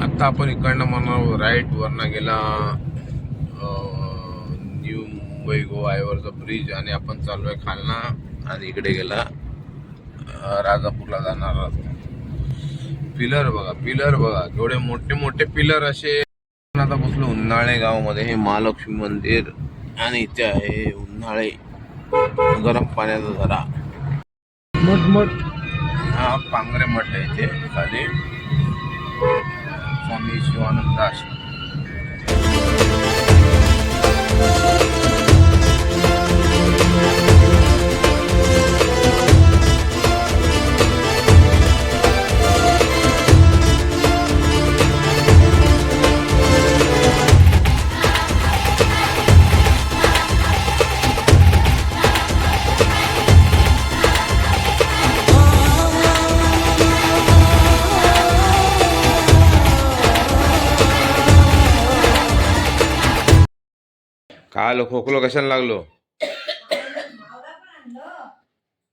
आता आपण इकडनं म्हणा राईट वरनं गेला न्यू मुंबई गोवा हायवेवरचा ब्रिज आणि आपण चाललोय खालना आणि इकडे गेला राजापूरला जाणार रस्ता. पिलर बघा केवढे मोठे मोठे पिलर असे. आता बसलो उन्हाळे गावामध्ये. हे महालक्ष्मी मंदिर आणि इथे आहे उन्हाळे गरम पाण्याचा झरा. मठ हा पांगरे मठ आहे इथे खाली. स्वामी शिवानंद आश्रम. काल खोकलो कशाला लागलो.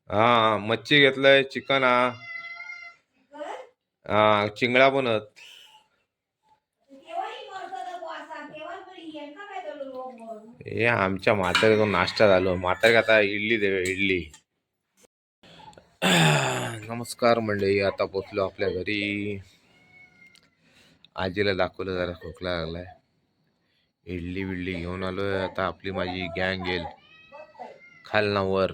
हा मच्छी घेतलंय, चिकन हा चिंगळा पण. हे आमच्या म्हाताऱ्याचा नाश्ता झालो. म्हातारे आता इडली देवे इडली. नमस्कार मंडळी, आता पोचलो आपल्या घरी. आजीला दाखवलं जरा खोकला लागलाय. इडली बिडली घेऊन आलोय. आता आपली माझी गँग येईल खालना वर.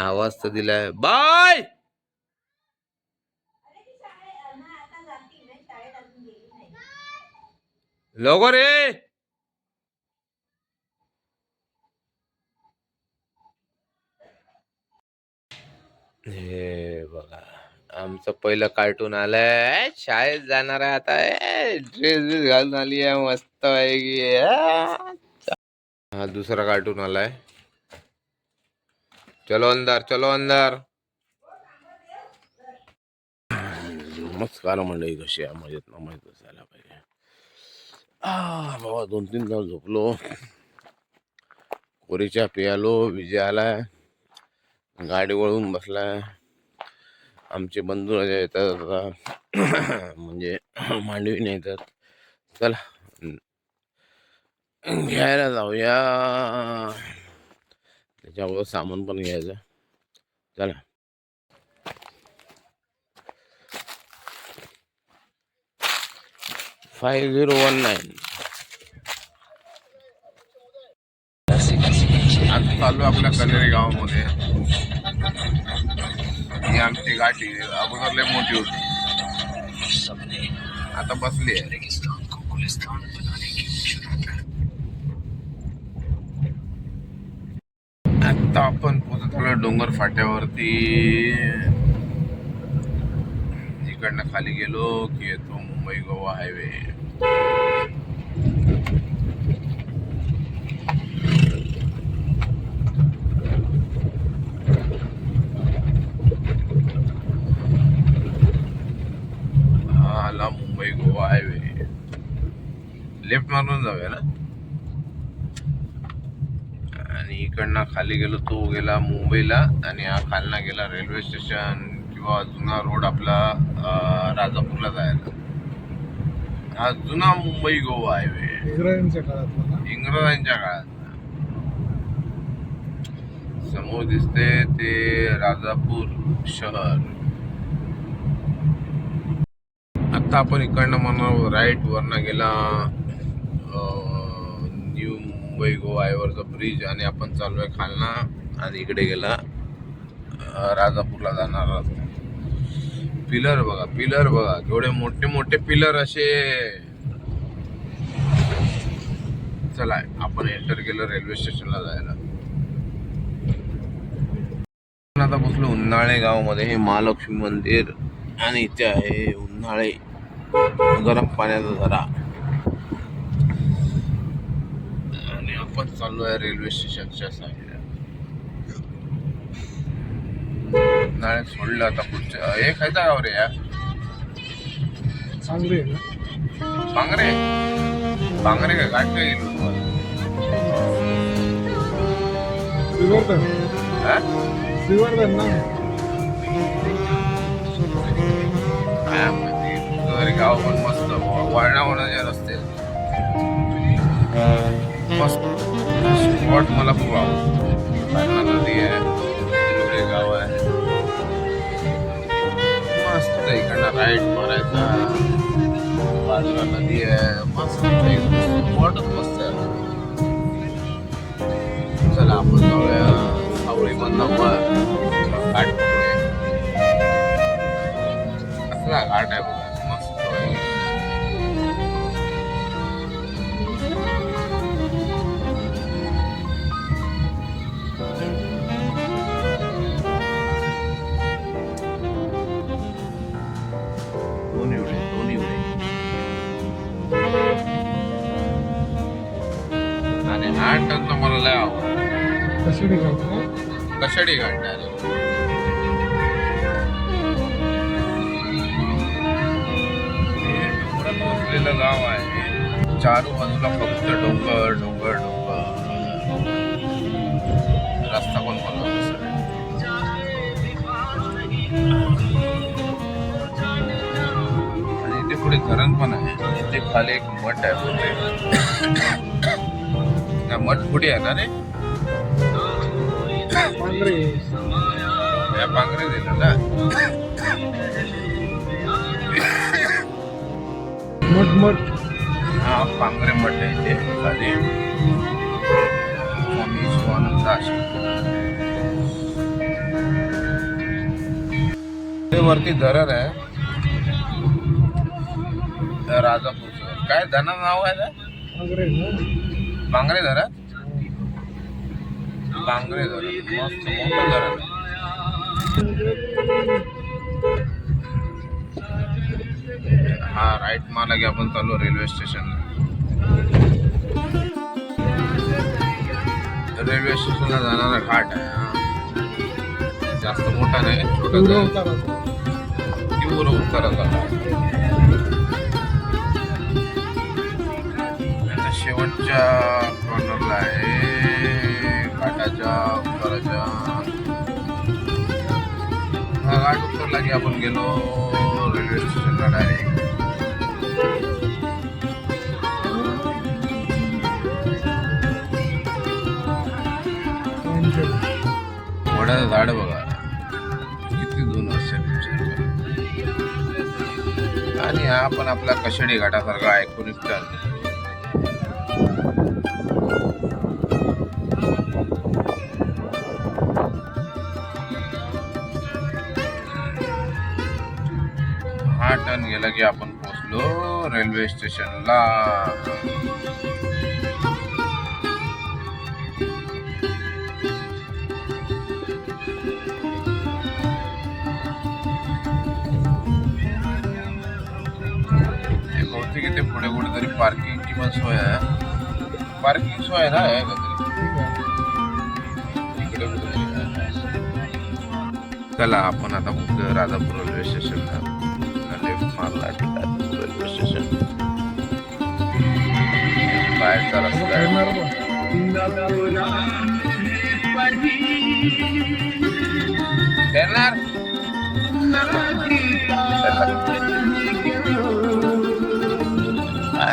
आवाज तर दिलाय बाय लोगो रे. हे बघा आमचं पहिलं कार्टून आलंय. शाळेत जाणार आहे आता. ड्रेस बीस घालून आली आहे मस्त आहे. हा दुसरा कार्टून आलाय. चलो अंदर चलो अंदर. नमस्कार मंडळी, कशी आहे? मजेत ना? माहित असायला पाहिजे. बाबा 2-3 तास झोपलो. कोरीच्या पियालो. विजय आलाय, गाडी वळून बसलाय. आमचे बंधू येतात म्हणजे मांडवी नाही येतात. चला घ्यायला जाऊया. त्याच्यावर सामान पण घ्यायचं. चला 5019. आता चालू आपल्या कनेरी गावामध्ये. ही आमची गाठी अगोदर लय मोठी होती, आता बसली आहे. आता आपण पोहोचत आलो डोंगर फाट्यावरती. इकडनं खाली गेलो की येतो मुंबई गोवा हायवे. हा आला मुंबई गोवा हायवे. लेफ्ट मारून जाऊया ना. आणि इकडनं खाली गेलो तो गेला मुंबईला आणि हा खालना गेला रेल्वे स्टेशन किंवा जुना रोड आपला राजापूरला जायला. हा जुना मुंबई गोवा हायवे इंग्रजांच्या काळात. समोर दिसते ते राजापूर शहर. आता आपण इकडनं म्हणा राईट वरनं गेला न्यू मुंबई गोवा हायवेवरचा ब्रिज आणि आपण चाललोय खालना आणि इकडे गेला राजापूरला जाणार रस्ता. पिलर बघा केवढे मोठे मोठे पिलर असे. चला आपण एंटर केलं रेल्वे स्टेशनला जायला. आता बसलो उन्हाळे गावामध्ये. हे महालक्ष्मी मंदिर आणि इथे आहे उन्हाळे गरम पाण्याचा झरा. आणि आपण चाललो आहे रेल्वे स्टेशनच्या साईडला. उन्हाळे सोडलं आता पुढच्या. हे खायचा गाव रे या बांगरे बांगरे का गाठ काय गेलो श्रीवर्धन ना. काय गाव पण मस्त वळणावळणाचे रस्ते मस्त स्पॉट मला खूप आवडतो. पाटणा नदी आहे, पुढे गाव आहे मस्त. इकडनं राईट मारायचा, बाजूला नदी आहे मस्त. स्पॉटच मस्त आहे. चला आपण जाऊया सावळी बंधावर घाट पकडूया. कसला घाट आहे बघा मस्त. आणि हा टन तर मला लय आवडतो. कशाडी घाट आहे वसलेलं गाव आहे. चारू बाजूला फक्त डोंगर डोंगर डोंगर. रस्ता पण बनवला सगळं. आणि इथे पुढे धरण पण आहे. इथे खाली एक मठ आहे. मठ पुढे आहे ना रे, पांगरे दिलं ना मठ. हा पांगरे मठ आहे इथे खाली. स्वामी शिवानंद आश्रम. वरती धरण आहे राजापूरचं. काय धरण नाव आहे ना? पांगरे धरण. पांगरे धरण मस्त मोठं धरण आहे. हा राईट मारला की आपण चालू रेल्वे स्टेशनला. रेल्वे स्टेशनला जाणारा घाट आहे. जास्त मोठा नाही, छोटा तीव्र उत्तराचा. शेवटच्या कॉर्नरला आहे घाटाच्या उत्तराच्या. हा घाट उतरला की आपण गेलो रेल्वे स्टेशनला डायरेक्ट. वडाचं झाड बघा किती जुनं असेल. आणि हा पण आपला कशाडी घाटासारखा आयकॉनिक टर्न. हा टर्न गेला की आपण पोहोचलो रेल्वे स्टेशनला. बहुतेक इथे पुढे कुठेतरी पार्किंगची पण सोय आहे. पार्किंग सोय ना आहे का इकडे कुठेतरी. चला आपण आता राजापूर रेल्वे स्टेशनला लेफ्ट मारला. रेल्वे स्टेशन बाहेरचा रस्ता आहे.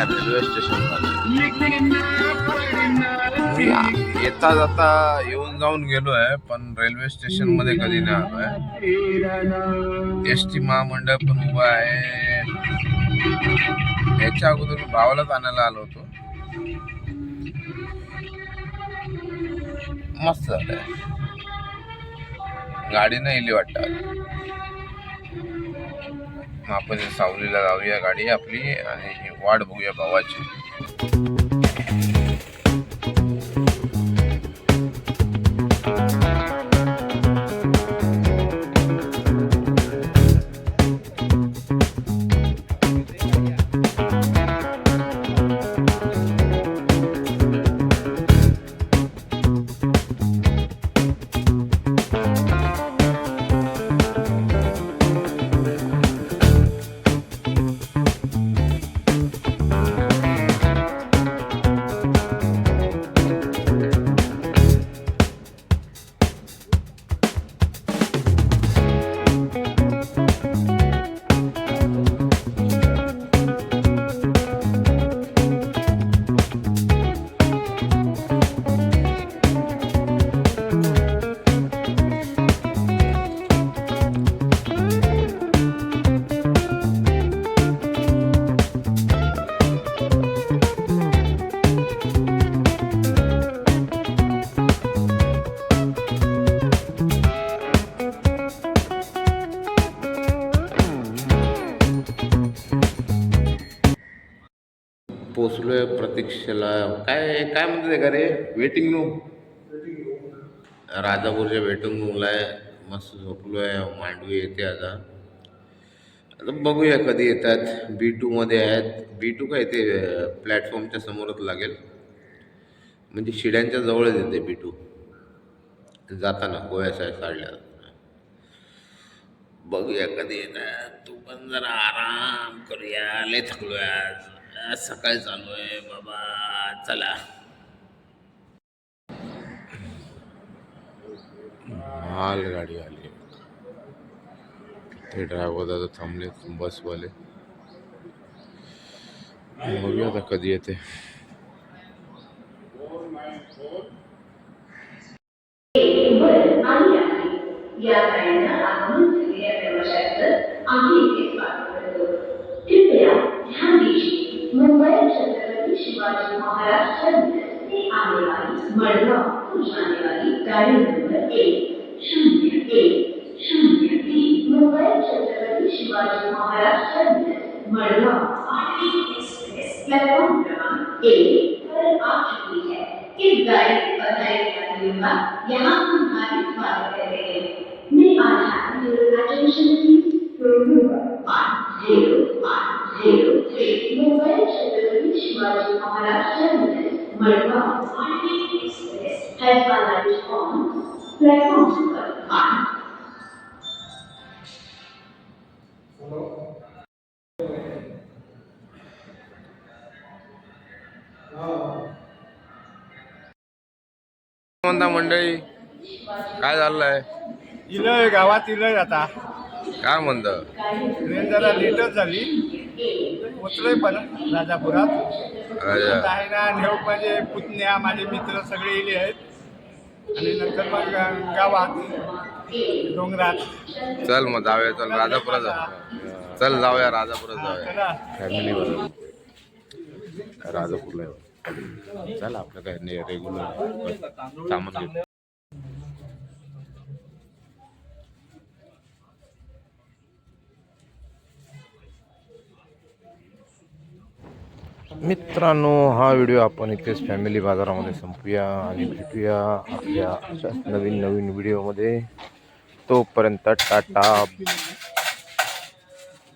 रेल्वे स्टेशन येता जाता येऊन जाऊन गेलोय, पण रेल्वे स्टेशन मध्ये कधी नाही आलोय. एसटी महामंडळ पण उभा आहे. याच्या अगोदर मी भावालाच आणायला आलो होतो. मस्त झालंय. गाडी नाही इली वाटतं. आपण सावलीला जाऊया गाडी आपली आणि वाट बघूया भावाची. पोचलोय प्रतीक्षेला. काय काय म्हणते का रे, वेटिंग रूम. राजापूरच्या वेटिंग रूमला आहे. मस्त झोपलोय. मांडवी येते आता. आता बघूया कधी येतात. B2 मध्ये आहेत. B2 काय ते प्लॅटफॉर्मच्या समोरच लागेल, म्हणजे शिड्यांच्या जवळच येते B2 जाताना गोव्या साईडला. बघूया कधी येतात. तू पण जरा आराम करूया. लय थकलोय आज. आज सकाळी चालू आहे बाबा. चला. माल गाडी आली. ते ड्रायव्हर दादा थांबले बसवाले. बघूया आता कधी येते. या गाड्यांना आगमन झालेल्या प्रवाशांचं आम्ही इथे स्वागत करतो. कृपया ध्यान दीजिए, मुंबई छत्रपति शिवाजी महाराज टर्मिनस से आने वाली मडगांव को जाने वाली गाड़ी नंबर 1013 मुंबई छत्रपति शिवाजी महाराज टर्मिनस मडगांव आठवीं एक्सप्रेस प्लेटफॉर्म क्रमांक 1 पर आ चुकी है। इस गाड़ी के बधाई यात्रियों का यहाँ हम हार्दिक स्वागत करते हैं। May I have your attention please? Room 1053 Mumbai Chhatrapati Shivaji Maharaj Terminus, Madgaon Army Express has arrived on platform number 1. म्हणता मंडळी, काय चाललंय? इलय गावात इलय आता. काय म्हणतं? ट्रेन जरा लेटच झाली. पोचलोय पण राजापुरात. आहे ना, नेऊ माझे पुतण्या, माझे मित्र सगळे इले आहेत. आणि नंतर मग गावात डोंगरात. चल मग जाऊया. चल राजापुरात जाऊ. चल जाऊया राजापुरात जाऊया फॅमिली बरोबर. राजापूरला चल, आपलं काय नाही, रेग्युलर सामान घेऊ. मित्रांनो, हा व्हिडिओ आपण इथेच फॅमिली बाजारामध्ये संपूया आणि भेटूया आपल्या अशाच नवीन व्हिडिओमध्ये. तोपर्यंत टाटा.